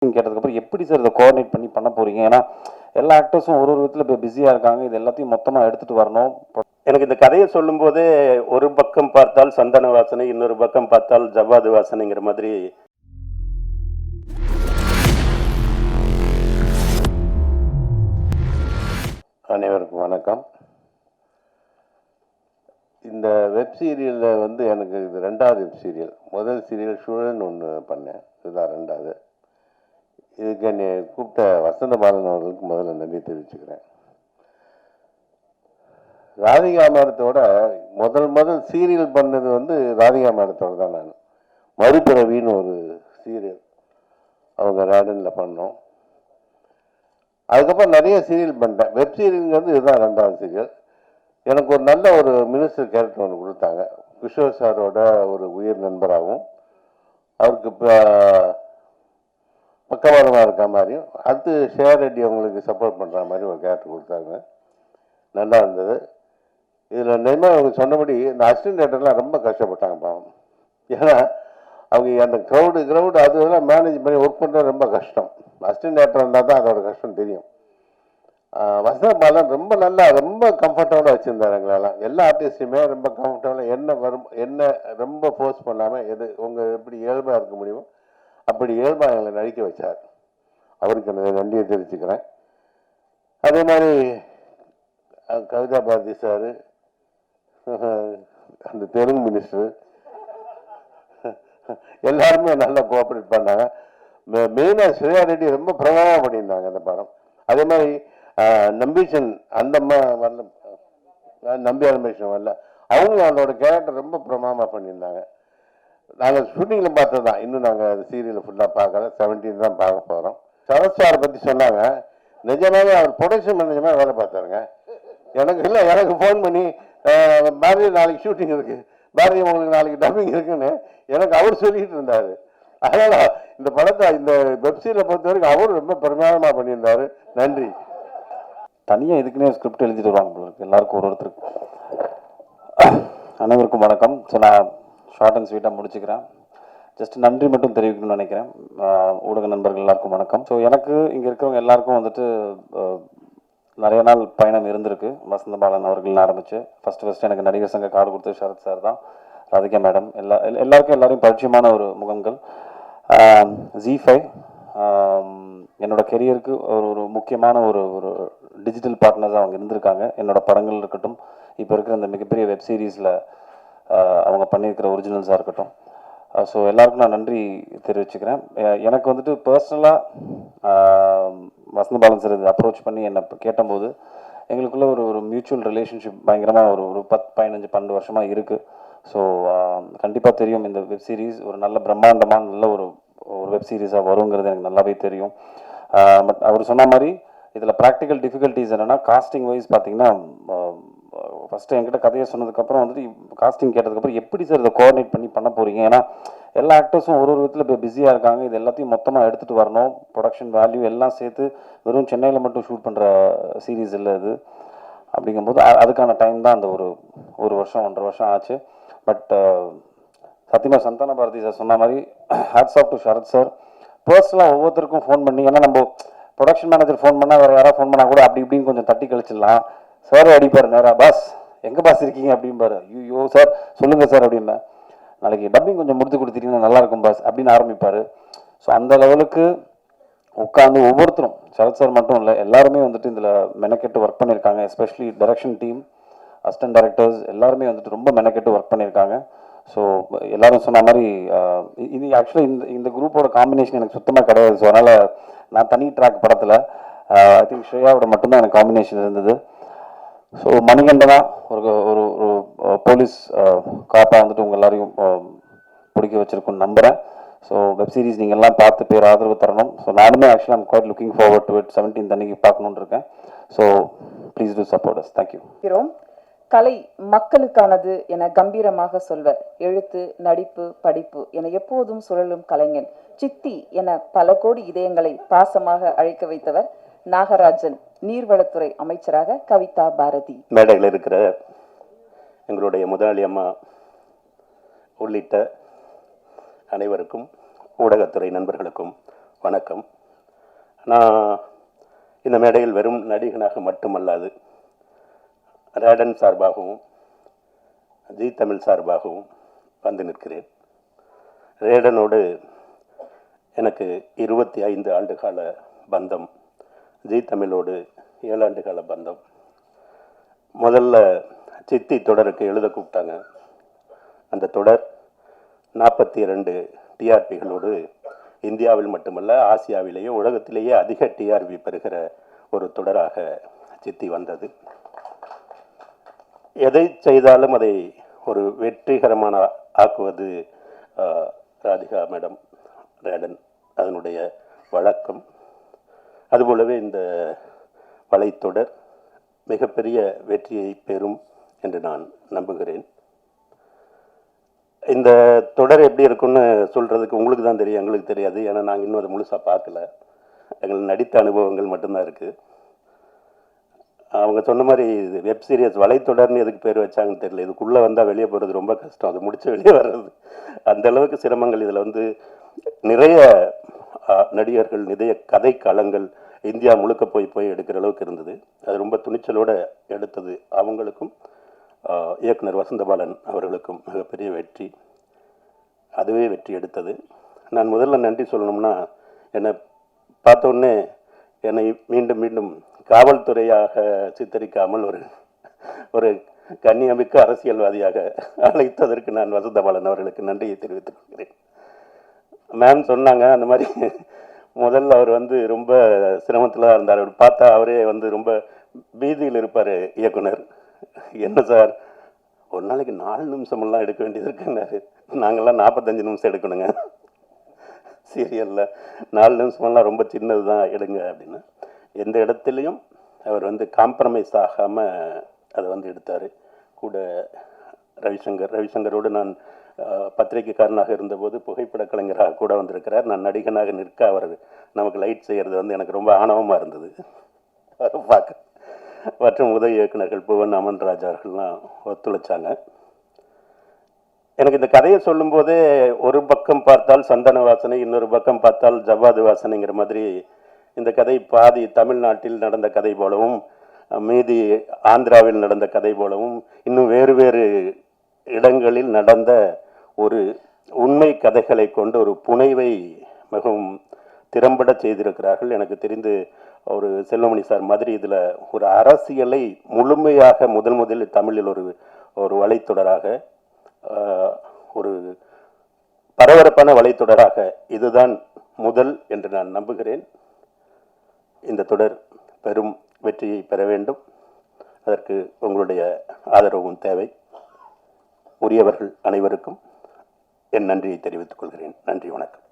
கேட்டதுக்கப்புறம் எப்படி சார் இதை கோஆர்டினேட் பண்ணி பண்ண போறீங்க? ஏன்னா எல்லா ஆக்டர்ஸும் ஒரு ஒரு விதத்தில் இப்போ பிஸியாக இருக்காங்க. இது எல்லாத்தையும் மொத்தமாக எடுத்துகிட்டு வரணும். எனக்கு இந்த கதையை சொல்லும்போதே ஒரு பக்கம் பார்த்தால் சந்தன வாசனை, இன்னொரு பக்கம் பார்த்தால் ஜவ்வாது வாசனைங்கிற மாதிரி. அனைவருக்கும் வணக்கம். இந்த வெப் சீரியலில் வந்து எனக்கு இது ரெண்டாவது வெப் சீரியல். முதல் சீரியல் சூழல்னு ஒன்று பண்ணேன், இதுதான் ரெண்டாவது. இதுக்கு என்னை கூப்பிட்ட வசந்த பாலன் அவர்களுக்கு முதல்ல நன்றி தெரிவிச்சுக்கிறேன். ராதிகா மேடத்தோட முதல் சீரியல் பண்ணது வந்து ராதிகா மேடத்தோட தான். நான் மறுபிறவின்னு ஒரு சீரியல் அவங்க ரேடனில் பண்ணோம். அதுக்கப்புறம் நிறைய சீரியல் பண்ணிட்டேன். வெப் சீரியல்ங்கிறது இதுதான் ரெண்டாவது சீரியல். எனக்கு ஒரு நல்ல ஒரு மினிஸ்டர் கேரக்டர் ஒன்று கொடுத்தாங்க. கிஷோர் சாரோட ஒரு உயிர் நண்பராகவும் அவருக்கு பக்கவாதமாக இருக்க மாதிரியும், அடுத்து ஷேர் ரெட்டி அவங்களுக்கு சப்போர்ட் பண்ணுற மாதிரி ஒரு கேரக்டர் கொடுத்தாங்க. நல்லா இருந்தது. இதில் நிஜமாக அவங்க சொன்னபடி இந்த அசிஸ்டன்ட் டேரக்டர்லாம் ரொம்ப கஷ்டப்பட்டாங்க பாவம். ஏன்னா அவங்க அந்த க்ரௌடு அதெல்லாம் மேனேஜ் பண்ணி ஒர்க் பண்ணுறது ரொம்ப கஷ்டம். அசிஸ்டன்ட் டேரக்டர் இருந்தால் தான் அதோட கஷ்டம் தெரியும். வசந்த பாலன் ரொம்ப நல்லா ரொம்ப கம்ஃபர்டபுளாக வச்சுருந்தார் எங்களெல்லாம். எல்லா ஆர்டிஸ்டையுமே ரொம்ப கம்ஃபர்டபுளாக என்ன ரொம்ப ஃபோர்ஸ் பண்ணாமல் எது உங்கள் எப்படி இயல்பாக இருக்க முடியுமோ அப்படி இயல்பாக எங்களை நடிக்க வச்சார். அவருக்கு நான் நன்றியை தெரிவிச்சுக்கிறேன். அதே மாதிரி கவிதா பாரதி சார், அந்த தெலுங்கு மினிஸ்டர் எல்லாருமே நல்லா கோஆப்ரேட் பண்ணாங்க. மெயினாக ஸ்ரேயா ரெட்டி ரொம்ப பிரபலமாக பண்ணியிருந்தாங்க அந்த படம். அதே மாதிரி நம்பீஷன் அந்த வரல, நம்பியார் ரமேஷன் வரல, அவங்க அவங்களோட கேரக்டர் ரொம்ப பிரமாதமாக பண்ணியிருந்தாங்க. நாங்கள் ஷூட்டிங்கில் பார்த்தது தான், இன்னும் நாங்கள் அந்த சீரியலை ஃபுல்லாக பார்க்கல. 17 தான் பார்க்க போகிறோம். சரத் சாரை பற்றி சொன்னாங்க. நிஜமாவே அவர் ப்ரொடக்ஷன் மேனேஜராக வேலை பார்த்தாருங்க. எனக்கு ஃபோன் பண்ணி பாரதி நாளைக்கு ஷூட்டிங் இருக்குது, பாரதி உங்களுக்கு நாளைக்கு டப்பிங் இருக்குன்னு எனக்கு அவர் சொல்லிட்டு இருந்தார். அதனால் இந்த படத்தை இந்த வெப்சீரியை பொறுத்த வரைக்கும் அவரும் ரொம்ப பிரமாதமாக பண்ணியிருந்தார். நன்றி. தனியாக இதுக்குன்னே ஸ்கிரிப்ட் எழுதிட்டு வருவாங்க போல இருக்கு எல்லாருக்கும், ஒரு ஒருத்தருக்கு. அனைவருக்கும் வணக்கம். ஸோ நான் ஷார்ட் அண்ட் ஸ்வீட்டாக முடிச்சுக்கிறேன். ஜஸ்ட் நன்றி மட்டும் தெரிவிக்கணும்னு நினைக்கிறேன். ஊடக நண்பர்கள் எல்லாருக்கும் வணக்கம். ஸோ எனக்கு இங்கே இருக்கிறவங்க எல்லாருக்கும் வந்துட்டு நிறைய நாள் பயணம் இருந்திருக்கு. வசந்த பாலன் அவர்கள் ஆரம்பித்து ஃபஸ்ட்டு எனக்கு நடிகர் சங்க கார்டு கொடுத்து ஷரத் சார் தான், ராதிகா மேடம், எல்லாரையும் பரிச்சயமான ஒரு முகங்கள். ZEE5 என்னோட கெரியருக்கு ஒரு முக்கியமான ஒரு டிஜிட்டல் பார்ட்னர்ஸாக அவங்க இருந்திருக்காங்க. என்னோடய படங்கள் இருக்கட்டும், இப்போ இருக்கிற இந்த மிகப்பெரிய வெப் சீரிஸில் அவங்க பண்ணியிருக்கிற ஒரிஜினல்ஸாக இருக்கட்டும். ஸோ எல்லாருக்கும் நான் நன்றி தெரிவிச்சுக்கிறேன். எனக்கு வந்துட்டு பர்சனலாக வசந்த பாலன் சார் இது அப்ரோச் பண்ணி என்னை கேட்டபோது எங்களுக்குள்ள ஒரு மியூச்சுவல் ரிலேஷன்ஷிப் பயங்கரமாக ஒரு 10-15-12 வருஷமாக இருக்குது. ஸோ கண்டிப்பாக தெரியும் இந்த வெப் சீரிஸ் ஒரு நல்ல பிரம்மாண்டமான நல்ல ஒரு வெப் சீரிஸாக வருங்கிறது எனக்கு நல்லாவே தெரியும். பட் அவர் சொன்ன மாதிரி இதில் ப்ராக்டிக்கல் டிஃபிகல்ட்டிஸ் என்னென்னா, காஸ்டிங் வைஸ் பார்த்தீங்கன்னா ஃபஸ்ட்டு என்கிட்ட கதையை சொன்னதுக்கப்புறம் வந்துட்டு காஸ்டிங் கேட்டதுக்கப்புறம் எப்படி சார் இதை கோஆர்டினேட் பண்ணி பண்ண போகிறீங்க? ஏன்னா எல்லா ஆக்டர்ஸும் ஒரு ஒரு விதத்தில் இப்போ பிஸியாக இருக்காங்க. இது எல்லாத்தையும் மொத்தமாக எடுத்துகிட்டு வரணும். ப்ரொடக்ஷன் வேல்யூ எல்லாம் சேர்த்து வெறும் சென்னையில் மட்டும் ஷூட் பண்ணுற சீரீஸ் இல்லை இது. அப்படிங்கும்போது அதுக்கான டைம் தான் அந்த ஒரு வருஷம் 1.5 வருஷம் ஆச்சு. பட் சத்தியமாக சந்தான பாரதி சார் சொன்ன மாதிரி hats off to Sharath sir. பர்சனலாக ஒவ்வொருத்தருக்கும் ஃபோன் பண்ணி, ஏன்னா நம்ம ப்ரொடக்ஷன் மேனேஜர் ஃபோன் பண்ணால் வேறு யாராவது ஃபோன் பண்ணால் கூட அப்படி இப்படின்னு கொஞ்சம் தட்டி கழிச்சிடலாம். சார் அடிப்பார் நேராக, பாஸ் எங்கே பாஸ் இருக்கீங்க அப்படிம்பாரு. ஐயோ சார் சொல்லுங்கள் சார் அப்படிம்பேன். நாளைக்கு டப்பிங் கொஞ்சம் முடித்து கொடுத்துட்டீங்கன்னா நல்லாயிருக்கும் பாஸ் அப்படின்னு ஆரம்பிப்பார். ஸோ அந்த லெவலுக்கு உட்காந்து ஒவ்வொருத்தரும், சரத் சார் மட்டும் இல்லை, எல்லாருமே வந்துட்டு இதில் மெனக்கெட்டு ஒர்க் பண்ணியிருக்காங்க. Especially direction team, assistant directors எல்லாருமே வந்துட்டு ரொம்ப மெனக்கெட்டு ஒர்க் பண்ணியிருக்காங்க. ஸோ எல்லோரும் சொன்ன மாதிரி இது ஆக்சுவலாக இந்த குரூப்போட காம்பினேஷன் எனக்கு சுத்தமாக கிடையாது. ஸோ அதனால் நான் தனி ட்ராக் படத்தில் ஐ திங்க் ஸ்ரேயாவோட மட்டும்தான் எனக்கு காம்பினேஷன் இருந்தது. ஸோ மணிகண்டனா ஒரு ஒரு போலீஸ் காப்பாக வந்துட்டு உங்கள் எல்லாரையும் பிடிக்க வச்சுருக்குன்னு நம்புகிறேன். ஸோ வெப் சீரிஸ் நீங்கள் எல்லாம் பார்த்து பேர் ஆதரவு தரணும். ஸோ நானுமே ஆக்சுவலாக I'm quite looking forward to it. 17 அன்னைக்கு பார்க்கணுன்னு இருக்கேன். So please do support us. Thank you. கலை மக்களுக்கானது என கம்பீரமாக சொல்வர். எழுத்து, நடிப்பு, படிப்பு என எப்போதும் சுழலும் கலைஞன். சித்தி என பல கோடி இதயங்களை பாசமாக அழைக்க வைத்தவர் நாகராஜன். நீர்வளத்துறை அமைச்சராக கவிதா பாரதி. மேடையில் இருக்கிற எங்களுடைய முதலாளி அம்மா உள்ளிட்ட அனைவருக்கும் ஊடகத்துறை நண்பர்களுக்கும் வணக்கம். நான் இந்த மேடையில் வெறும் நடிகனாக மட்டுமல்லாது ரேடன் சார்பாகவும் ஜி தமிழ் சார்பாகவும் வந்து நிற்கிறேன். ரேடனோடு எனக்கு 25 ஆண்டுகால பந்தம், ஜி தமிழோடு 7 ஆண்டுகால பந்தம். முதல்ல சித்தி தொடருக்கு எழுத கூப்பிட்டாங்க. அந்த தொடர் 42 டிஆர்பிகளோடு இந்தியாவில் மட்டுமல்ல ஆசியாவிலேயே உலகத்திலேயே அதிக டிஆர்பி பெறுகிற ஒரு தொடராக சித்தி வந்தது. எதை செய்தாலும் அதை ஒரு வெற்றிகரமான ஆக்குவது ராதிகா மேடம், ரேடன் அதனுடைய வழக்கம். அதுபோலவே இந்த வலைத்தொடர் மிகப்பெரிய வெற்றியை பெறும் என்று நான் நம்புகிறேன். இந்த தொடர் எப்படி இருக்குன்னு சொல்கிறதுக்கு உங்களுக்கு தான் தெரியும், எங்களுக்கு தெரியாது. ஏன்னா நாங்கள் இன்னும் அதை முழுசாக பார்க்கல. எங்களுக்கு நடித்த அனுபவங்கள் மட்டும்தான் இருக்குது. அவங்க சொன்ன மாதிரி இது வெப் சீரிஸ் வலைத்தொடர்னு எதுக்கு பேர் வச்சாங்கன்னு தெரியல. இதுக்குள்ளே வந்தால் வெளியே போகிறது ரொம்ப கஷ்டம், அது முடிச்சு வெளியே வர்றது அந்த அளவுக்கு சிரமங்கள். இதில் வந்து நிறைய நடிகர்கள், நிறைய கதை களங்கள் இந்தியா முழுக்க போய் எடுக்கிற அளவுக்கு இருந்தது. அது ரொம்ப துணிச்சலோடு எடுத்தது அவங்களுக்கும் இயக்குனர் வசந்தபாலன் அவர்களுக்கும் மிகப்பெரிய வெற்றி. அதுவே வெற்றி எடுத்தது. நான் முதல்ல நன்றி சொல்லணும்னா, என்னை பார்த்தோன்னே என்னை மீண்டும் மீண்டும் காவல்துறையாக சித்தரிக்காமல் ஒரு கண்ணியமிக்க அரசியல்வாதியாக அழைத்ததற்கு நான் வசந்தபாலன் அவர்களுக்கு நன்றியை தெரிவித்துக் கொள்கிறேன். மேம் சொன்னாங்க, அந்த மாதிரி முதல்ல அவர் வந்து ரொம்ப சிரமத்தில் இருந்தார். அவர் பார்த்தா அவரே வந்து ரொம்ப பீதியில் இருப்பார் இயக்குனர். என்ன சார், ஒரு நாளைக்கு 4 நிமிஷமெல்லாம் எடுக்க வேண்டியது இருக்குன்னாரு. நாங்கள்லாம் 45 நிமிஷம் எடுக்கணுங்க சீரியலில். 4 நிமிஷமெல்லாம் ரொம்ப சின்னது தான் எடுங்க அப்படின்னு. எந்த இடத்துலையும் அவர் வந்து காம்ப்ரமைஸ் ஆகாமல் அதை வந்து எடுத்தார். கூட ரவிசங்கரோடு நான் பத்திரிகைக்காரனாக இருந்தபோது புகைப்பட கலைஞராக கூட வந்திருக்கிறார். நான் நடிகனாக நிற்க அவர் நமக்கு லைட் செய்கிறது வந்து எனக்கு ரொம்ப ஆணவமாக இருந்தது பார்க்க. மற்றும் உதவி இயக்குநர்கள் புவன் அமன்ராஜ் அவர்கள்லாம் ஒத்துழைச்சாங்க. எனக்கு இந்த கதையை சொல்லும்போதே ஒரு பக்கம் பார்த்தால் சந்தன வாசனை, இன்னொரு பக்கம் பார்த்தால் ஜவ்வாது வாசனைங்கிற மாதிரி இந்த கதை பாதி தமிழ்நாட்டில் நடந்த கதை போலவும், மீதி ஆந்திராவில் நடந்த கதை போலவும், இன்னும் வேறு வேறு இடங்களில் நடந்த ஒரு உண்மை கதைகளை கொண்டு ஒரு புனைவை மிகவும் திறம்பட செய்திருக்கிறார்கள். எனக்கு தெரிந்து ஒரு செல்வமணி சார் மாதிரி இதில் ஒரு அரசியலை முழுமையாக முதலில் தமிழில் ஒரு வலைத்தொடராக, ஒரு பரபரப்பான வலைத்தொடராக இதுதான் முதல் என்று நான் நம்புகிறேன். இந்த தொடர் பெரும் வெற்றியை பெற வேண்டும். அதற்கு உங்களுடைய ஆதரவும் தேவை. உரியவர்கள் அனைவருக்கும் என் நன்றியை தெரிவித்துக் கொள்கிறேன். நன்றி, வணக்கம்.